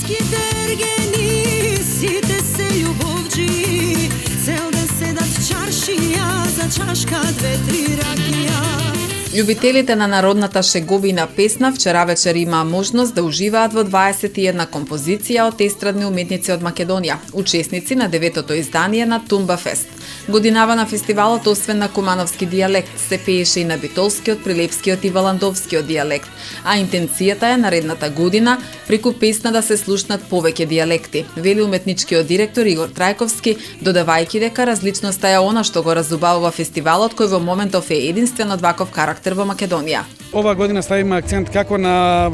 Всички тергени, сите се љубовџи, цел ден седат чаршија, за чашка две-три ракија. Љубителите на народната шеговина песна вчера вечер имаа можност да уживаат во 21 композиција од естрадни уметници од Македонија, учесници на 9-то издание на Тумба Фест. Годинава на фестивалот, освен на кумановски дијалект, се пееше и на битолскиот, прилепскиот и валандовскиот дијалект, а интенцијата е наредната година преку песна да се слушнат повеќе дијалекти, вели уметничкиот директор Игор Трајковски, додавајќи дека различноста е она што го разубавува фестивалот, кој во моментов е единствен од ваков карактер во Македонија. Ова година ставиме акцент како на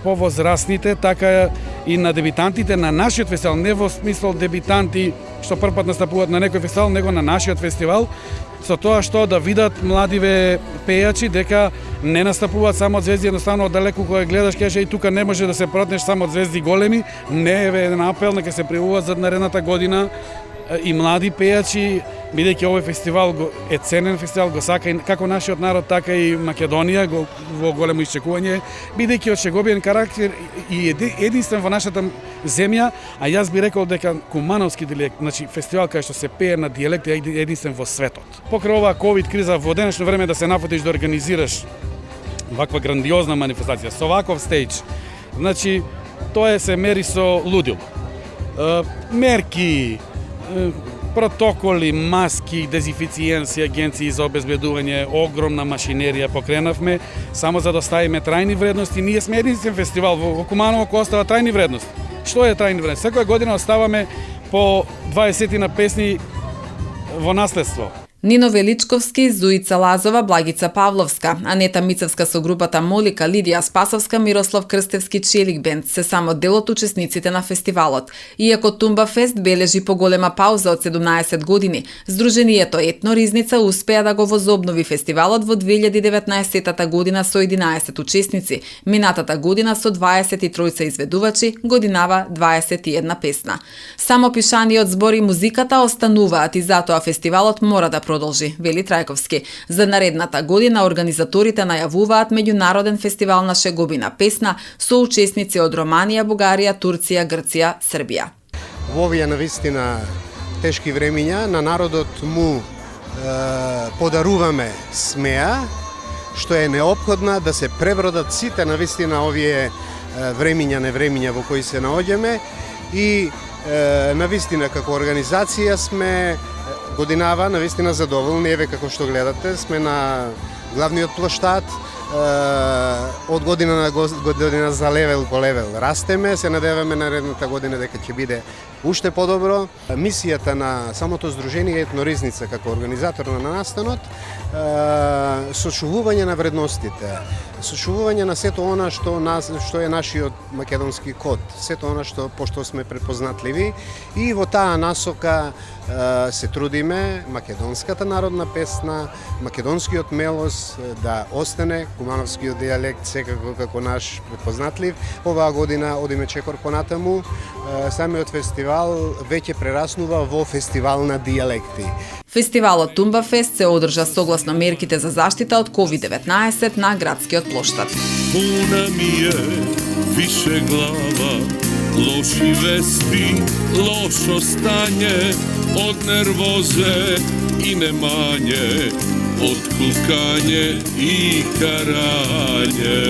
повозрастните, така и на дебитантите на нашиот фестивал, не во смисол дебитанти што првпат настапуваат на некој фестивал, него на нашиот фестивал, со тоа што да видат младиве пејачи дека не настапуваат само од звезди, едноставно од далеку кога гледаш каже и тука не може да се протнеш само од звезди големи, не е еден апел нека се пријавуваат за наредната година и млади пејачи, бидејќи овој фестивал е ценен фестивал, го сака и како нашиот народ, така и Македонија во големо исчекување, бидејќи од шеговиен карактер и единствен во нашата земја, а јас би рекол дека кумановски дијалект, значи фестивал кај што се пее на дијалект е единствен во светот. Покрај оваа ковид криза во денешно време да се нафатиш да организираш ваква грандиозна манифестација со ваков стејдж, значи тоа се мери со лудило. Мерки, протоколи, маски, дезинфициенци, агенции за обезбедување, огромна машинерија покренавме, само за да ставиме трајни вредности. Ние сме единствен фестивал во Куманово кој остава трајни вредности. Што е трајни вредности? Секоја година оставаме по 20 на песни во наследство. Нино Величковски, Зуица Лазова, Благица Павловска, Анета Мицевска со групата Молика, Лидија Спасовска, Мирослав Крстевски, Челик Бенд се само дел од учесниците на фестивалот. Иако Тумба Фест бележи поголема пауза од 17 години, Сдруженијето Етно Ризница успеа да го возобнови фестивалот во 2019 година со 11 учесници, минатата година со 23 изведувачи, годинава 21 песна. Само пишаниот збор и музиката остануваат и затоа фестивалот мора да продолжи, вели Трајковски. За наредната година организаторите најавуваат меѓународен фестивал на шеговина песна со учесници од Романија, Бугарија, Турција, Грција, Србија. Во овие навистина тешки времиња на народот му подаруваме смеа, што е неопходна да се пребродат сите навистина овие времиња, невремиња во кои се наоѓаме и навистина како организација сме годинава навистина задоволни, еве како што гледате, сме на главниот плоштад, од година на година за левел по левел растеме, се надеваме наредната година дека ќе биде уште подобро. Мисијата на самото Сдружение Етно Ризница како организатор на настанот, сочувување на вредностите, сочувување на сето она што е нашиот македонски код, сето она што пошто сме препознатливи и во таа насока се трудиме македонската народна песна, македонскиот мелос да остане, кумановскиот дијалект секако како наш препознатлив. Оваа година одиме чекор понатаму, самиот фестивал веќе прераснува во фестивал на дијалекти. Фестивалот Тумба Фест се одржа согласно мерките за заштита од COVID-19 на градскиот плоштад. Пуна ми е више глава, лоши вести, лошо стање, од нервозе и немање, од кукање и карање.